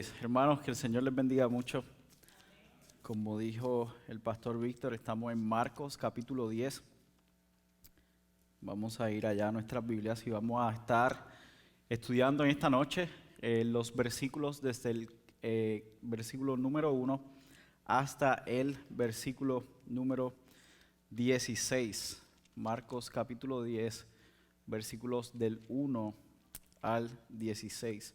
Hermanos, que el Señor les bendiga mucho. Como dijo el pastor Víctor, estamos en Marcos capítulo 10. Vamos a ir allá a nuestras Biblias y vamos a estar estudiando en esta noche los versículos desde el versículo número 1 hasta el versículo número 16. Marcos capítulo 10, versículos del 1 al 16.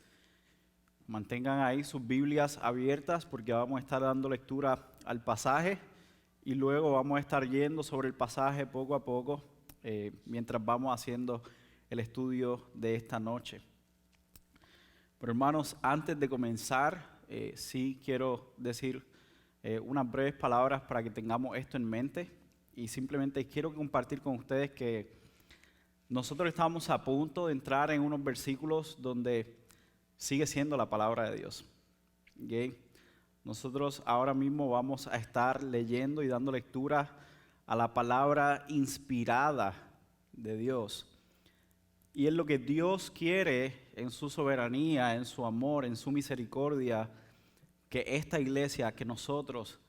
Mantengan ahí sus Biblias abiertas porque vamos a estar dando lectura al pasaje y luego vamos a estar yendo sobre el pasaje poco a poco mientras vamos haciendo el estudio de esta noche. Pero hermanos, antes de comenzar, sí quiero decir unas breves palabras para que tengamos esto en mente y simplemente quiero compartir con ustedes que nosotros estamos a punto de entrar en unos versículos donde sigue siendo la palabra de Dios. ¿Okay? Nosotros ahora mismo vamos a estar leyendo y dando lectura a la palabra inspirada de Dios. Y es lo que Dios quiere en su soberanía, en su amor, en su misericordia, que esta iglesia, que nosotros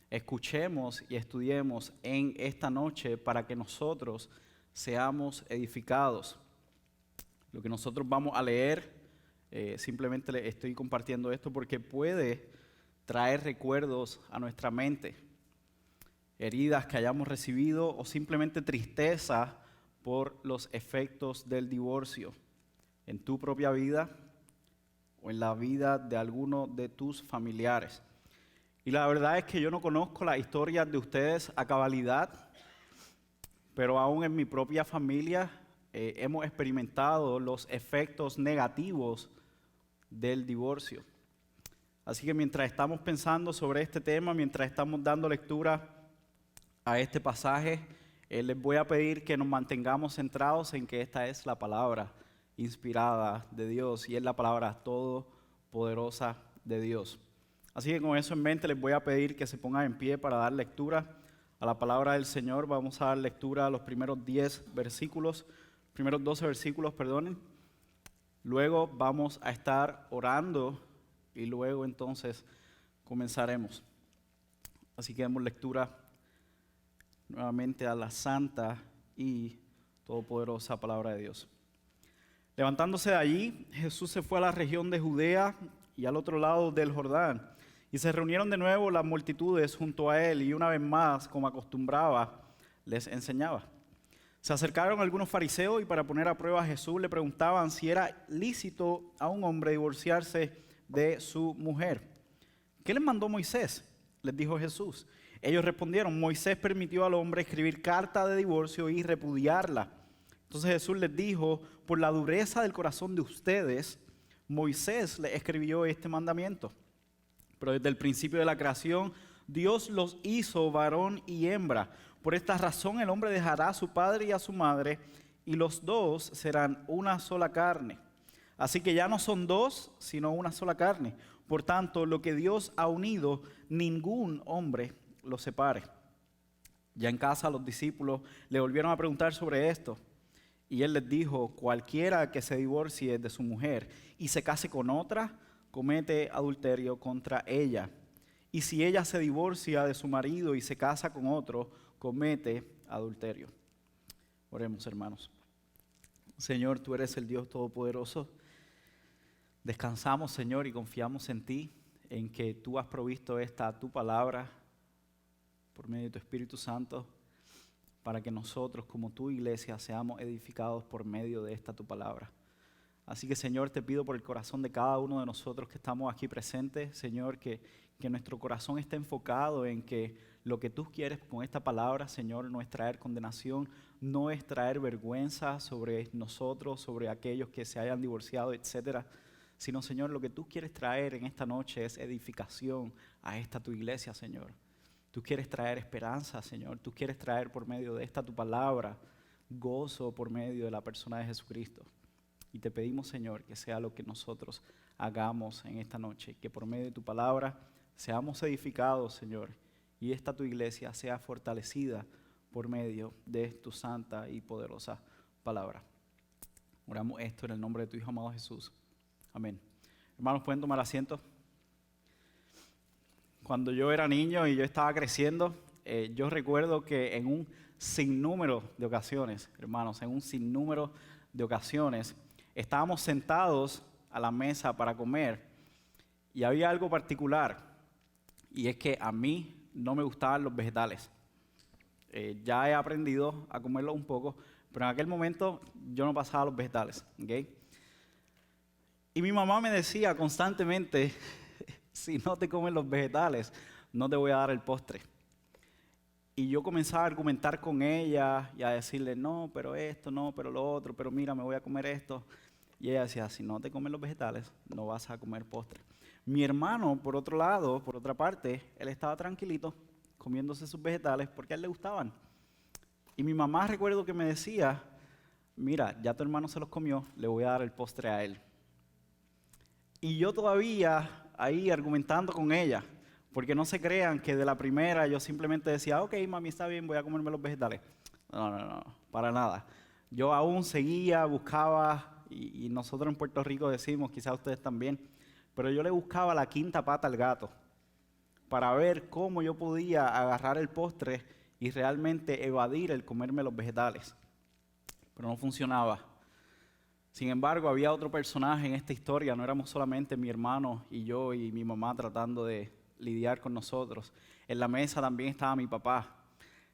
escuchemos y estudiemos en esta noche para que nosotros seamos edificados. Lo que nosotros vamos a leer, simplemente le estoy compartiendo esto porque puede traer recuerdos a nuestra mente, heridas que hayamos recibido o simplemente tristeza por los efectos del divorcio en tu propia vida o en la vida de alguno de tus familiares. Y la verdad es que yo no conozco las historias de ustedes a cabalidad, pero aún en mi propia familia hemos experimentado los efectos negativos del divorcio. Así que mientras estamos pensando sobre este tema, mientras estamos dando lectura a este pasaje, les voy a pedir que nos mantengamos centrados en que esta es la palabra inspirada de Dios y es la palabra todopoderosa de Dios. Así que con eso en mente les voy a pedir que se pongan en pie para dar lectura a la palabra del Señor. Vamos a dar lectura a los primeros 12 versículos, perdonen. Luego vamos a estar orando y luego entonces comenzaremos. Así que demos lectura nuevamente a la santa y todopoderosa palabra de Dios. Levantándose de allí, Jesús se fue a la región de Judea y al otro lado del Jordán. Y se reunieron de nuevo las multitudes junto a él y una vez más, como acostumbraba, les enseñaba. Se acercaron algunos fariseos y para poner a prueba a Jesús le preguntaban si era lícito a un hombre divorciarse de su mujer. ¿Qué les mandó Moisés?, les dijo Jesús. Ellos respondieron: Moisés permitió al hombre escribir carta de divorcio y repudiarla. Entonces Jesús les dijo: por la dureza del corazón de ustedes, Moisés les escribió este mandamiento. Pero desde el principio de la creación, Dios los hizo varón y hembra. Por esta razón el hombre dejará a su padre y a su madre, y los dos serán una sola carne. Así que ya no son dos, sino una sola carne. Por tanto, lo que Dios ha unido, ningún hombre lo separe. Ya en casa los discípulos le volvieron a preguntar sobre esto. Y él les dijo: cualquiera que se divorcie de su mujer y se case con otra, comete adulterio contra ella. Y si ella se divorcia de su marido y se casa con otro, comete adulterio. Oremos, hermanos. Señor, tú eres el Dios Todopoderoso. Descansamos, Señor, y confiamos en ti, en que tú has provisto tu palabra por medio de tu Espíritu Santo, para que nosotros, como tu iglesia, seamos edificados por medio de tu palabra. Así que, Señor, te pido por el corazón de cada uno de nosotros que estamos aquí presentes, Señor, que nuestro corazón esté enfocado en que lo que tú quieres con esta palabra, Señor, no es traer condenación, no es traer vergüenza sobre nosotros, sobre aquellos que se hayan divorciado, etcétera, sino, Señor, lo que tú quieres traer en esta noche es edificación a esta tu iglesia, Señor. Tú quieres traer esperanza, Señor. Tú quieres traer por medio de tu palabra gozo por medio de la persona de Jesucristo. Y te pedimos, Señor, que sea lo que nosotros hagamos en esta noche, que por medio de tu palabra seamos edificados, Señor, y esta tu iglesia sea fortalecida por medio de tu santa y poderosa palabra. Oramos esto en el nombre de tu Hijo amado Jesús. Amén. Hermanos, ¿pueden tomar asiento? cuando yo era niño y yo estaba creciendo, yo recuerdo que en un sinnúmero de ocasiones, hermanos, en un sinnúmero de ocasiones, estábamos sentados a la mesa para comer y había algo particular, y es que a mí no me gustaban los vegetales. Ya he aprendido a comerlos un poco, pero en aquel momento yo no pasaba los vegetales, ¿ok? Y mi mamá me decía constantemente, si no te comen los vegetales, no te voy a dar el postre. Y yo comenzaba a argumentar con ella y a decirle, no, pero esto, no, pero lo otro, pero mira, me voy a comer esto. Y ella decía, si no te comen los vegetales, no vas a comer postre. Mi hermano, por otro lado, por otra parte, él estaba tranquilito comiéndose sus vegetales porque a él le gustaban. Y mi mamá recuerdo que me decía, mira, ya tu hermano se los comió, le voy a dar el postre a él. Y yo todavía ahí argumentando con ella, porque no se crean que de la primera yo simplemente decía, ok, mami, está bien, voy a comerme los vegetales. No, para nada. Yo aún seguía, buscaba, y nosotros en Puerto Rico decimos, quizás ustedes también, pero yo le buscaba la quinta pata al gato para ver cómo yo podía agarrar el postre y realmente evadir el comerme los vegetales. Pero no funcionaba. Sin embargo, había otro personaje en esta historia, no éramos solamente mi hermano y yo y mi mamá tratando de lidiar con nosotros. En la mesa también estaba mi papá.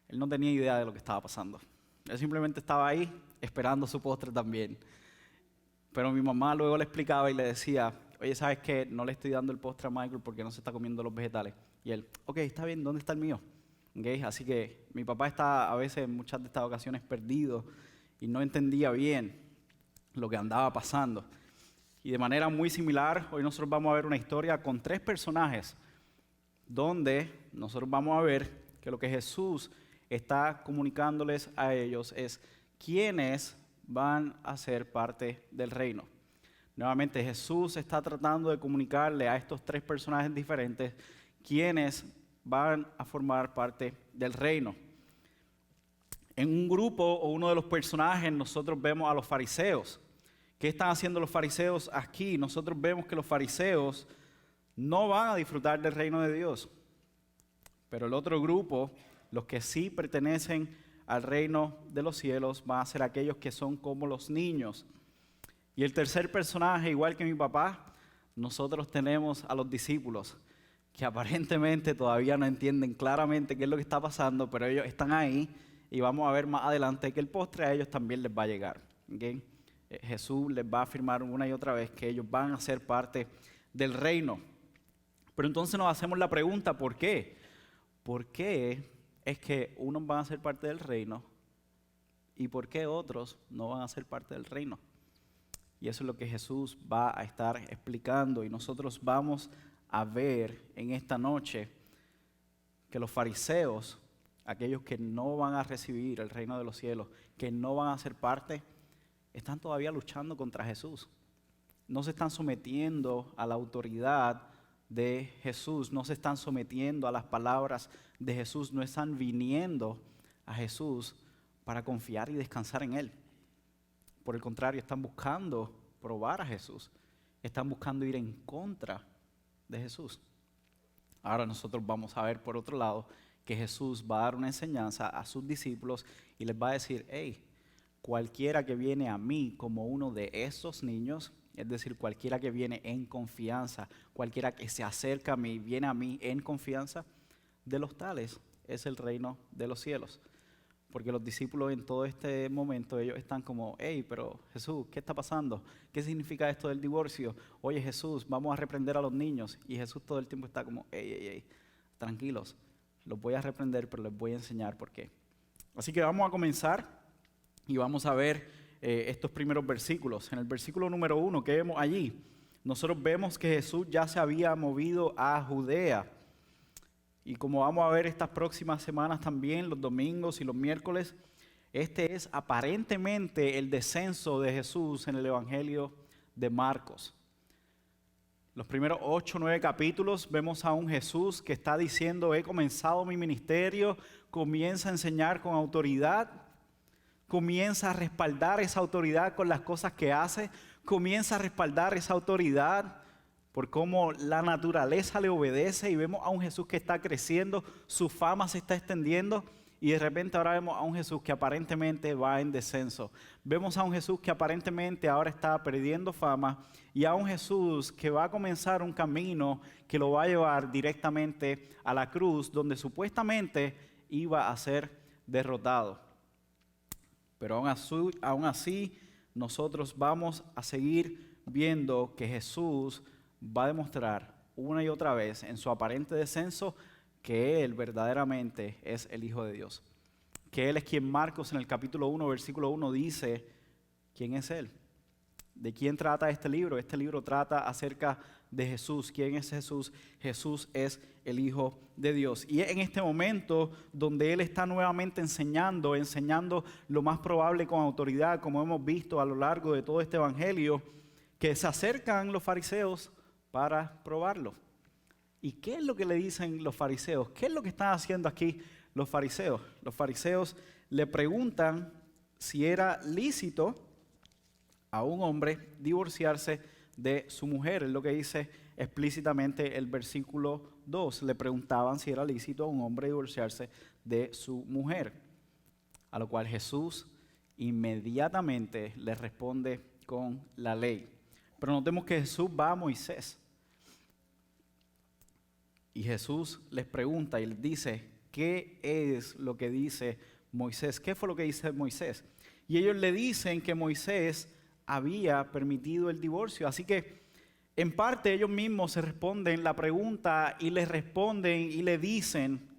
Él no tenía idea de lo que estaba pasando. Él simplemente estaba ahí esperando su postre también. Pero mi mamá luego le explicaba y le decía, oye, ¿sabes qué? No le estoy dando el postre a Michael porque no se está comiendo los vegetales. Y él, ok, está bien, ¿dónde está el mío? ¿Okay? Así que mi papá está a veces en muchas de estas ocasiones perdido y no entendía bien lo que andaba pasando. Y de manera muy similar, hoy nosotros vamos a ver una historia con 3 personajes, donde nosotros vamos a ver que lo que Jesús está comunicándoles a ellos es quiénes van a ser parte del reino. Nuevamente Jesús está tratando de comunicarle a estos 3 personajes diferentes quiénes van a formar parte del reino. En un grupo o uno de los personajes nosotros vemos a los fariseos. ¿Qué están haciendo los fariseos aquí? Nosotros vemos que los fariseos no van a disfrutar del reino de Dios. Pero el otro grupo, los que sí pertenecen al reino de los cielos, van a ser aquellos que son como los niños. Y el tercer personaje, igual que mi papá, nosotros tenemos a los discípulos, que aparentemente todavía no entienden claramente qué es lo que está pasando, pero ellos están ahí y vamos a ver más adelante que el postre a ellos también les va a llegar. ¿Okay? Jesús les va a afirmar una y otra vez que ellos van a ser parte del reino. Pero entonces nos hacemos la pregunta, ¿por qué? ¿Por qué es que unos van a ser parte del reino y por qué otros no van a ser parte del reino? Y eso es lo que Jesús va a estar explicando y nosotros vamos a ver en esta noche que los fariseos, aquellos que no van a recibir el reino de los cielos, que no van a ser parte, están todavía luchando contra Jesús. No se están sometiendo a la autoridad de Jesús, no se están sometiendo a las palabras de Jesús, no están viniendo a Jesús para confiar y descansar en Él. Por el contrario, están buscando probar a Jesús, están buscando ir en contra de Jesús. Ahora nosotros vamos a ver por otro lado que Jesús va a dar una enseñanza a sus discípulos y les va a decir, hey, cualquiera que viene a mí como uno de esos niños, es decir, cualquiera que viene en confianza, cualquiera que se acerca a mí, viene a mí en confianza, de los tales es el reino de los cielos. Porque los discípulos en todo este momento, ellos están como, hey, pero Jesús, ¿qué está pasando? ¿Qué significa esto del divorcio? Oye, Jesús, vamos a reprender a los niños. Y Jesús todo el tiempo está como, hey, tranquilos, los voy a reprender, pero les voy a enseñar por qué. Así que vamos a comenzar y vamos a ver estos primeros versículos. En el versículo número 1 que vemos allí, nosotros vemos que Jesús ya se había movido a Judea. Y como vamos a ver estas próximas semanas también, los domingos y los miércoles, este es aparentemente el descenso de Jesús en el Evangelio de Marcos. Los primeros 8 o 9 capítulos vemos a un Jesús que está diciendo, he comenzado mi ministerio, comienza a enseñar con autoridad, comienza a respaldar esa autoridad con las cosas que hace, comienza a respaldar esa autoridad por cómo la naturaleza le obedece y vemos a un Jesús que está creciendo, su fama se está extendiendo y de repente ahora vemos a un Jesús que aparentemente va en descenso. Vemos a un Jesús que aparentemente ahora está perdiendo fama y a un Jesús que va a comenzar un camino que lo va a llevar directamente a la cruz donde supuestamente iba a ser derrotado. Pero aún así nosotros vamos a seguir viendo que Jesús va a demostrar una y otra vez en su aparente descenso que Él verdaderamente es el Hijo de Dios. Que Él es quien Marcos en el capítulo 1, versículo 1 dice, ¿quién es Él? ¿De quién trata este libro? Este libro trata acerca de Jesús. ¿Quién es Jesús? Jesús es el Hijo de Dios. Y es en este momento donde Él está nuevamente enseñando lo más probable con autoridad, como hemos visto a lo largo de todo este evangelio, que se acercan los fariseos para probarlo. ¿Y qué es lo que le dicen los fariseos? ¿Qué es lo que están haciendo aquí los fariseos? Los fariseos le preguntan si era lícito a un hombre divorciarse de su mujer. Es lo que dice explícitamente el versículo 2. Le preguntaban si era lícito a un hombre divorciarse de su mujer. A lo cual Jesús inmediatamente le responde con la ley. Pero notemos que Jesús va a Moisés. Y Jesús les pregunta y les dice, ¿qué es lo que dice Moisés? ¿Qué fue lo que dice Moisés? Y ellos le dicen que Moisés había permitido el divorcio. Así que en parte ellos mismos se responden la pregunta y les responden y le dicen,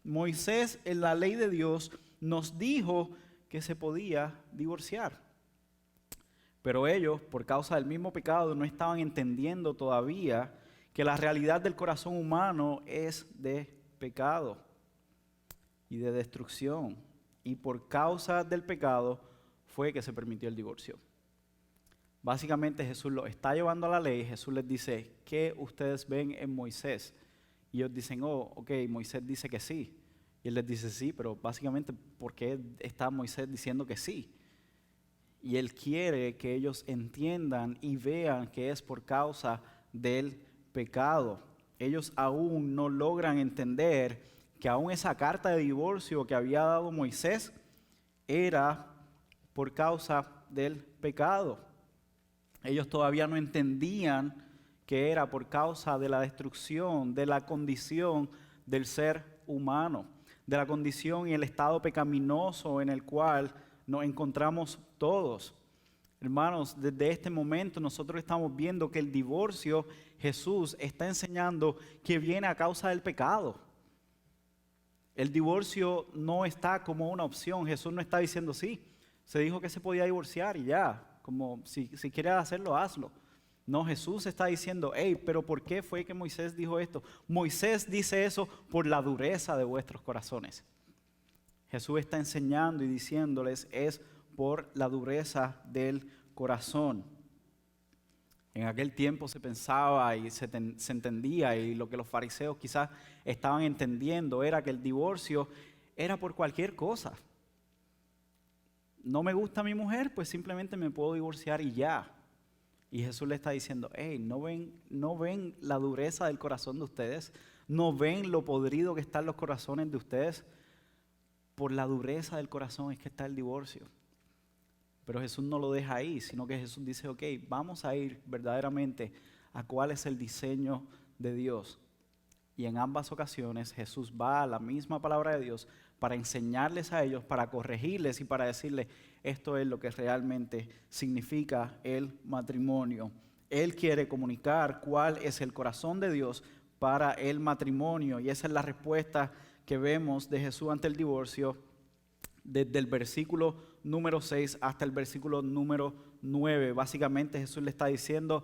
Moisés en la ley de Dios nos dijo que se podía divorciar. Pero ellos, por causa del mismo pecado, no estaban entendiendo todavía que la realidad del corazón humano es de pecado y de destrucción. Y por causa del pecado fue que se permitió el divorcio. Básicamente Jesús los está llevando a la ley. Jesús les dice, ¿qué ustedes ven en Moisés? Y ellos dicen, oh, ok, Moisés dice que sí. Y él les dice sí, pero básicamente, ¿por qué está Moisés diciendo que sí? Y él quiere que ellos entiendan y vean que es por causa del pecado. Ellos aún no logran entender que aún esa carta de divorcio que había dado Moisés era por causa del pecado. Ellos todavía no entendían que era por causa de la destrucción, de la condición del ser humano, de la condición y el estado pecaminoso en el cual nos encontramos todos. Hermanos, desde este momento nosotros estamos viendo que el divorcio, Jesús está enseñando que viene a causa del pecado. El divorcio no está como una opción. Jesús no está diciendo sí. Se dijo que se podía divorciar y ya, como si quieres hacerlo, hazlo. No, Jesús está diciendo, hey, pero ¿por qué fue que Moisés dijo esto? Moisés dice eso por la dureza de vuestros corazones. Jesús está enseñando y diciéndoles es por la dureza del corazón. En aquel tiempo se pensaba y se entendía, y lo que los fariseos quizás estaban entendiendo era que el divorcio era por cualquier cosa. No me gusta mi mujer, pues simplemente me puedo divorciar y ya. Y Jesús le está diciendo, hey, ¿no ven la dureza del corazón de ustedes? ¿No ven lo podrido que están los corazones de ustedes? Por la dureza del corazón es que está el divorcio. Pero Jesús no lo deja ahí, sino que Jesús dice, ok, vamos a ir verdaderamente a cuál es el diseño de Dios. Y en ambas ocasiones Jesús va a la misma palabra de Dios para enseñarles a ellos, para corregirles y para decirles, esto es lo que realmente significa el matrimonio. Él quiere comunicar cuál es el corazón de Dios para el matrimonio. Y esa es la respuesta que vemos de Jesús ante el divorcio desde el versículo número 6 hasta el versículo número 9. Básicamente Jesús le está diciendo,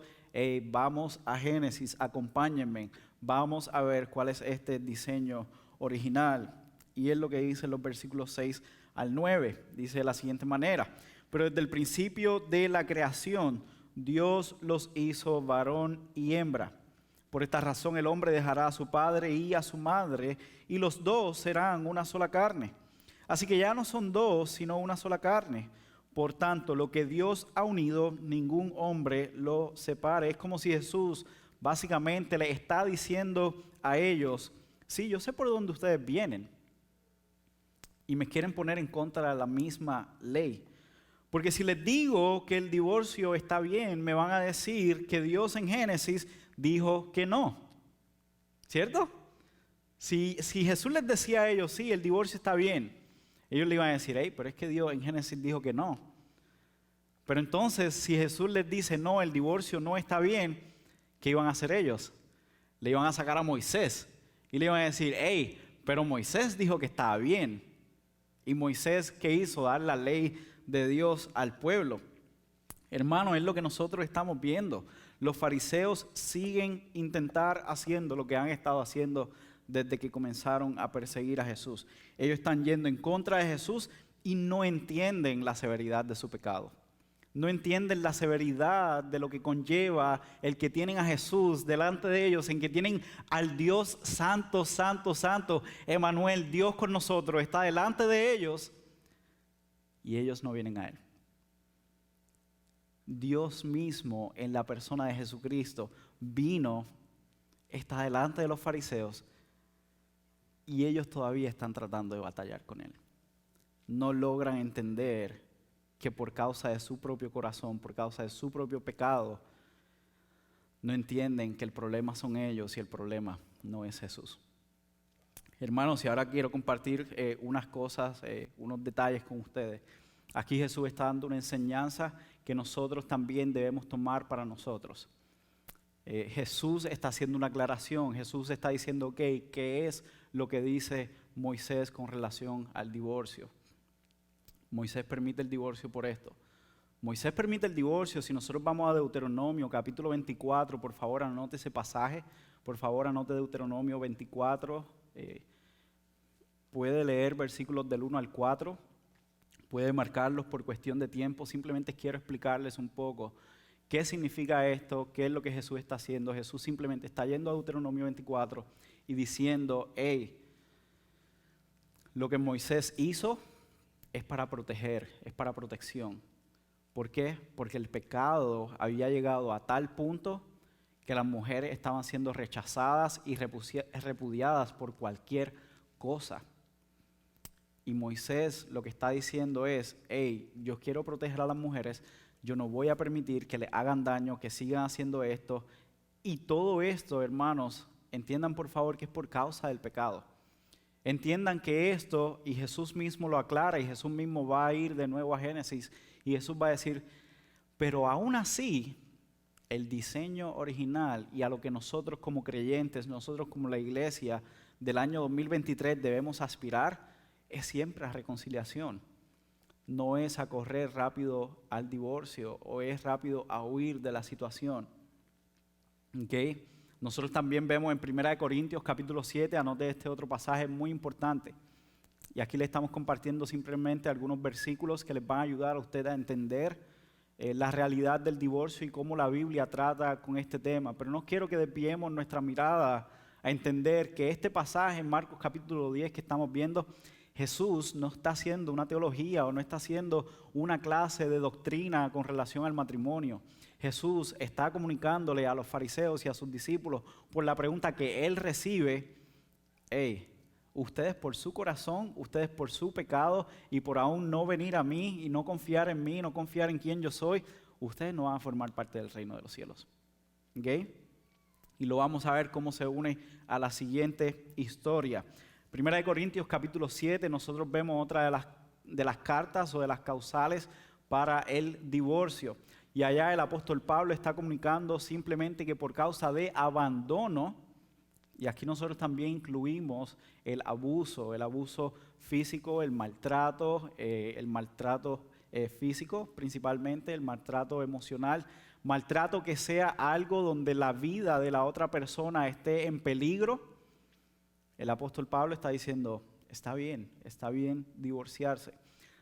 vamos a Génesis, acompáñenme, vamos a ver cuál es este diseño original. Y es lo que dice en los versículos 6 al 9, dice de la siguiente manera, pero desde el principio de la creación, Dios los hizo varón y hembra. Por esta razón el hombre dejará a su padre y a su madre, y los dos serán una sola carne. Así que ya no son dos, sino una sola carne. Por tanto, lo que Dios ha unido, ningún hombre lo separe. Es como si Jesús básicamente le está diciendo a ellos, sí, yo sé por dónde ustedes vienen y me quieren poner en contra de la misma ley. Porque si les digo que el divorcio está bien, me van a decir que Dios en Génesis dijo que no. ¿Cierto? Si Jesús les decía a ellos, sí, el divorcio está bien, ellos le iban a decir, hey, pero es que Dios en Génesis dijo que no. Pero entonces, si Jesús les dice, no, el divorcio no está bien, ¿qué iban a hacer ellos? Le iban a sacar a Moisés y le iban a decir, hey, pero Moisés dijo que estaba bien. Y Moisés, ¿qué hizo? Dar la ley de Dios al pueblo. Hermano, es lo que nosotros estamos viendo. Los fariseos siguen intentar haciendo lo que han estado haciendo desde que comenzaron a perseguir a Jesús. Ellos están yendo en contra de Jesús y no entienden la severidad de su pecado. No entienden la severidad de lo que conlleva el que tienen a Jesús delante de ellos, en que tienen al Dios santo, santo, santo, Emmanuel, Dios con nosotros, está delante de ellos y ellos no vienen a Él. Dios mismo en la persona de Jesucristo vino, está delante de los fariseos y ellos todavía están tratando de batallar con Él. No logran entender que por causa de su propio corazón, por causa de su propio pecado, no entienden que el problema son ellos y el problema no es Jesús. Hermanos, y ahora quiero compartir unas cosas, unos detalles con ustedes. Aquí Jesús está dando una enseñanza que nosotros también debemos tomar para nosotros. Jesús está haciendo una aclaración. Jesús está diciendo, ok, ¿qué es lo que dice Moisés con relación al divorcio? Moisés permite el divorcio por esto. Moisés permite el divorcio. Si nosotros vamos a Deuteronomio capítulo 24, por favor anote ese pasaje. Por favor anote Deuteronomio 24. Puede leer versículos del 1 al 4. Puede marcarlos por cuestión de tiempo. Simplemente quiero explicarles un poco qué significa esto, qué es lo que Jesús está haciendo. Jesús simplemente está yendo a Deuteronomio 24 y diciendo, hey, lo que Moisés hizo es para proteger, es para protección. ¿Por qué? Porque el pecado había llegado a tal punto que las mujeres estaban siendo rechazadas y repudiadas por cualquier cosa. Y Moisés lo que está diciendo es, hey, yo quiero proteger a las mujeres, yo no voy a permitir que le hagan daño, que sigan haciendo esto. Y todo esto, hermanos, entiendan por favor que es por causa del pecado. Entiendan que esto, y Jesús mismo lo aclara, y Jesús mismo va a ir de nuevo a Génesis, y Jesús va a decir, pero aún así, el diseño original y a lo que nosotros como creyentes, nosotros como la iglesia del año 2023 debemos aspirar, es siempre a reconciliación. No es a correr rápido al divorcio o es rápido a huir de la situación. ¿Okay? Nosotros también vemos en 1 Corintios capítulo 7, anote este otro pasaje muy importante. Y aquí le estamos compartiendo simplemente algunos versículos que les van a ayudar a usted a entender la realidad del divorcio y cómo la Biblia trata con este tema. Pero no quiero que desviemos nuestra mirada a entender que este pasaje en Marcos capítulo 10 que estamos viendo, Jesús no está haciendo una teología o no está haciendo una clase de doctrina con relación al matrimonio. Jesús está comunicándole a los fariseos y a sus discípulos por la pregunta que Él recibe, hey, ustedes por su corazón, ustedes por su pecado y por aún no venir a mí y no confiar en mí, no confiar en quién yo soy, ustedes no van a formar parte del reino de los cielos. ¿Okay? Y lo vamos a ver cómo se une a la siguiente historia. 1 Corintios capítulo 7, nosotros vemos otra de las cartas o de las causales para el divorcio. Y allá el apóstol Pablo está comunicando simplemente que por causa de abandono, y aquí nosotros también incluimos el abuso físico, el maltrato físico principalmente, el maltrato emocional, maltrato que sea algo donde la vida de la otra persona esté en peligro. El apóstol Pablo está diciendo, está bien divorciarse.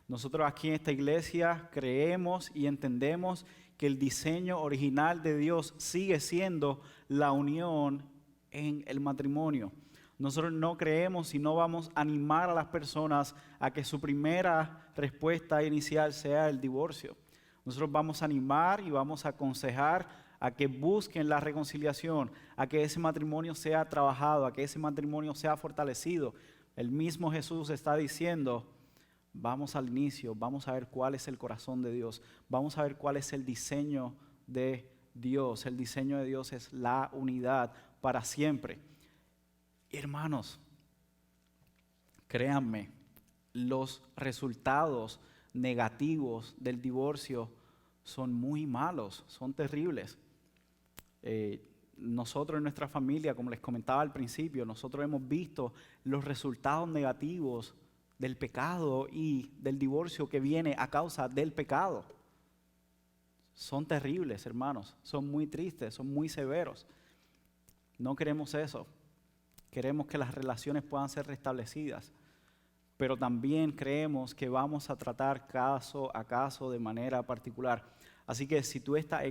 Nosotros aquí en esta iglesia creemos y entendemos que el diseño original de Dios sigue siendo la unión en el matrimonio. Nosotros no creemos y no vamos a animar a las personas a que su primera respuesta inicial sea el divorcio. Nosotros vamos a animar y vamos a aconsejar a que busquen la reconciliación, a que ese matrimonio sea trabajado, a que ese matrimonio sea fortalecido. El mismo Jesús está diciendo, vamos al inicio, vamos a ver cuál es el corazón de Dios, vamos a ver cuál es el diseño de Dios. El diseño de Dios es la unidad para siempre. Hermanos, créanme, los resultados negativos del divorcio son muy malos, son terribles. Nosotros en nuestra familia, como les comentaba al principio, nosotros hemos visto los resultados negativos del pecado y del divorcio que viene a causa del pecado. Son terribles, hermanos, son muy tristes, son muy severos. No queremos eso. Queremos que las relaciones puedan ser restablecidas, pero también creemos que vamos a tratar caso a caso de manera particular. Así que si tú estás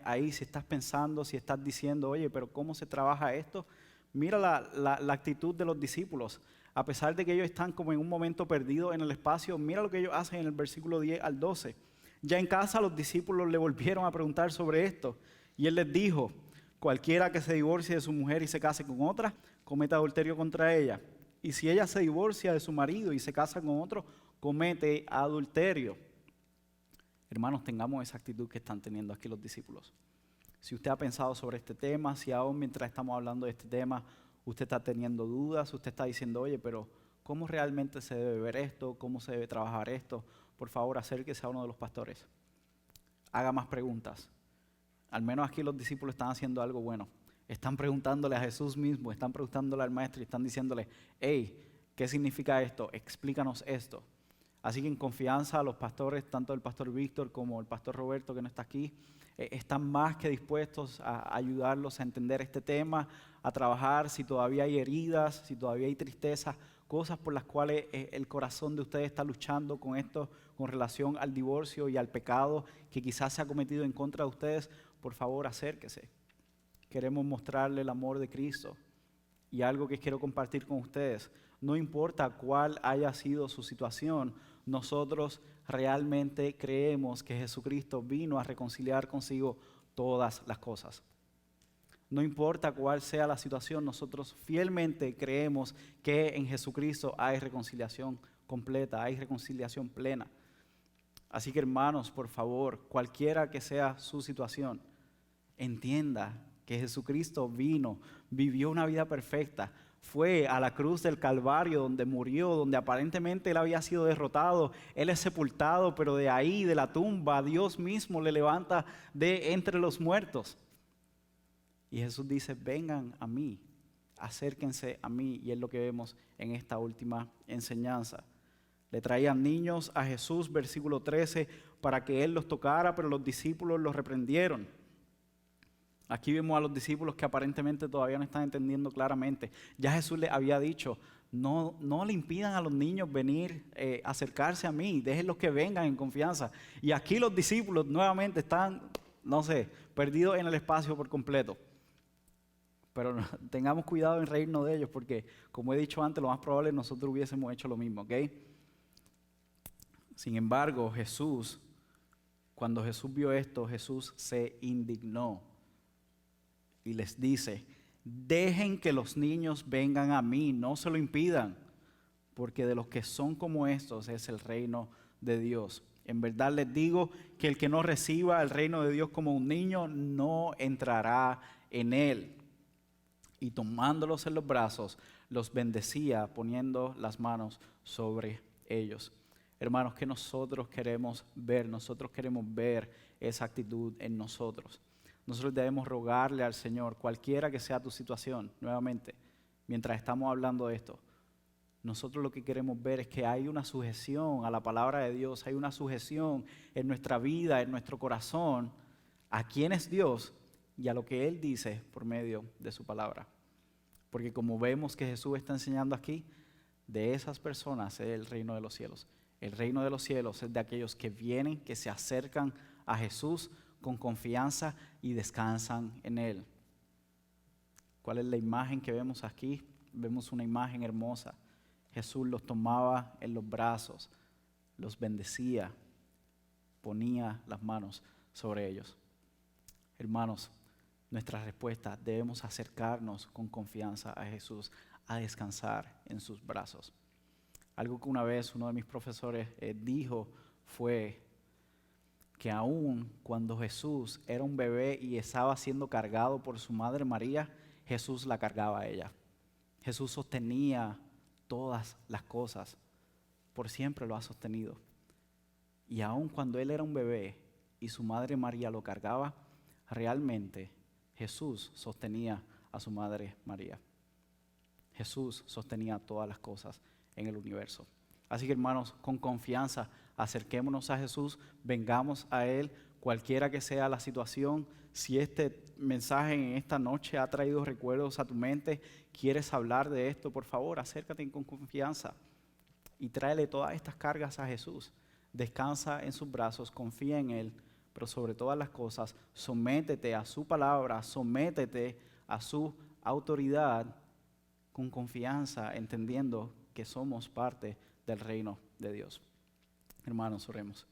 ahí, si estás pensando, si estás diciendo, oye, pero ¿cómo se trabaja esto? Mira la actitud de los discípulos. A pesar de que ellos están como en un momento perdido en el espacio, mira lo que ellos hacen en el versículo 10 al 12. Ya en casa los discípulos le volvieron a preguntar sobre esto y él les dijo, cualquiera que se divorcie de su mujer y se case con otra, comete adulterio contra ella. Y si ella se divorcia de su marido y se casa con otro, comete adulterio. Hermanos, tengamos esa actitud que están teniendo aquí los discípulos. Si usted ha pensado sobre este tema, si aún mientras estamos hablando de este tema, usted está teniendo dudas, usted está diciendo, oye, pero ¿cómo realmente se debe ver esto? ¿Cómo se debe trabajar esto? Por favor, acérquese a uno de los pastores. Haga más preguntas. Al menos aquí los discípulos están haciendo algo bueno. Están preguntándole a Jesús mismo, están preguntándole al maestro y están diciéndole, hey, ¿qué significa esto? Explícanos esto. Así que en confianza a los pastores, tanto el pastor Víctor como el pastor Roberto que no está aquí, están más que dispuestos a ayudarlos a entender este tema, a trabajar si todavía hay heridas, si todavía hay tristeza, cosas por las cuales el corazón de ustedes está luchando con esto, con relación al divorcio y al pecado que quizás se ha cometido en contra de ustedes. Por favor, acérquese. Queremos mostrarle el amor de Cristo. Y algo que quiero compartir con ustedes, no importa cuál haya sido su situación, nosotros realmente creemos que Jesucristo vino a reconciliar consigo todas las cosas. No importa cuál sea la situación, nosotros fielmente creemos que en Jesucristo hay reconciliación completa, hay reconciliación plena. Así que hermanos, por favor, cualquiera que sea su situación, entienda que Jesucristo vino, vivió una vida perfecta, fue a la cruz del Calvario donde murió, donde aparentemente él había sido derrotado, él es sepultado, pero de ahí, de la tumba, Dios mismo le levanta de entre los muertos. Y Jesús dice, vengan a mí, acérquense a mí, y es lo que vemos en esta última enseñanza. Le traían niños a Jesús, versículo 13, para que él los tocara, pero los discípulos los reprendieron. Aquí vemos a los discípulos que aparentemente todavía no están entendiendo claramente. Ya Jesús les había dicho, no le impidan a los niños venir, acercarse a mí, déjenlos que vengan en confianza. Y aquí los discípulos nuevamente están, perdidos en el espacio por completo. Pero tengamos cuidado en reírnos de ellos porque, como he dicho antes, lo más probable es que nosotros hubiésemos hecho lo mismo, ¿ok? Sin embargo, cuando Jesús vio esto, Jesús se indignó. Y les dice, dejen que los niños vengan a mí, no se lo impidan, porque de los que son como estos es el reino de Dios. En verdad les digo que el que no reciba el reino de Dios como un niño, no entrará en él. Y tomándolos en los brazos, los bendecía poniendo las manos sobre ellos. Hermanos, que nosotros queremos ver esa actitud en nosotros. Nosotros debemos rogarle al Señor, cualquiera que sea tu situación, nuevamente, mientras estamos hablando de esto, nosotros lo que queremos ver es que hay una sujeción a la palabra de Dios, hay una sujeción en nuestra vida, en nuestro corazón, a quién es Dios y a lo que Él dice por medio de su palabra. Porque como vemos que Jesús está enseñando aquí, de esas personas es el reino de los cielos. El reino de los cielos es de aquellos que vienen, que se acercan a Jesús con confianza y descansan en Él. ¿Cuál es la imagen que vemos aquí? vemos una imagen hermosa. Jesús los tomaba en los brazos, los bendecía, ponía las manos sobre ellos. Hermanos, nuestra respuesta, debemos acercarnos con confianza a Jesús, a descansar en sus brazos. Algo que una vez uno de mis profesores dijo fue que aún cuando Jesús era un bebé y estaba siendo cargado por su madre María, Jesús la cargaba a ella. Jesús sostenía todas las cosas, por siempre lo ha sostenido. Y aún cuando él era un bebé y su madre María lo cargaba, realmente Jesús sostenía a su madre María. Jesús sostenía todas las cosas en el universo. Así que hermanos, con confianza, acerquémonos a Jesús, vengamos a Él, cualquiera que sea la situación. Si este mensaje en esta noche ha traído recuerdos a tu mente, quieres hablar de esto, por favor, acércate con confianza y tráele todas estas cargas a Jesús. Descansa en sus brazos, confía en Él, pero sobre todas las cosas, sométete a su palabra, sométete a su autoridad con confianza, entendiendo que somos parte del reino de Dios. Hermanos, oremos.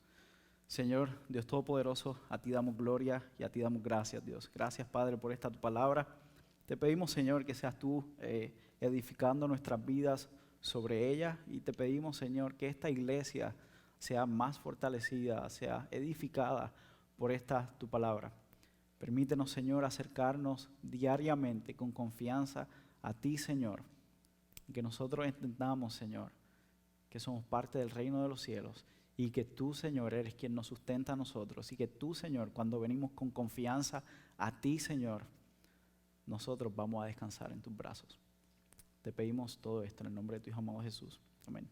Señor, Dios Todopoderoso, a ti damos gloria y a ti damos gracias, Dios. Gracias, Padre, por esta tu palabra. Te pedimos, Señor, que seas tú edificando nuestras vidas sobre ella, y te pedimos, Señor, que esta iglesia sea más fortalecida, sea edificada por esta tu palabra. Permítenos, Señor, acercarnos diariamente con confianza a ti, Señor, y que nosotros entendamos, Señor, que somos parte del reino de los cielos y que tú, Señor, eres quien nos sustenta a nosotros, y que tú, Señor, cuando venimos con confianza a ti, Señor, nosotros vamos a descansar en tus brazos. Te pedimos todo esto en el nombre de tu Hijo amado Jesús. Amén.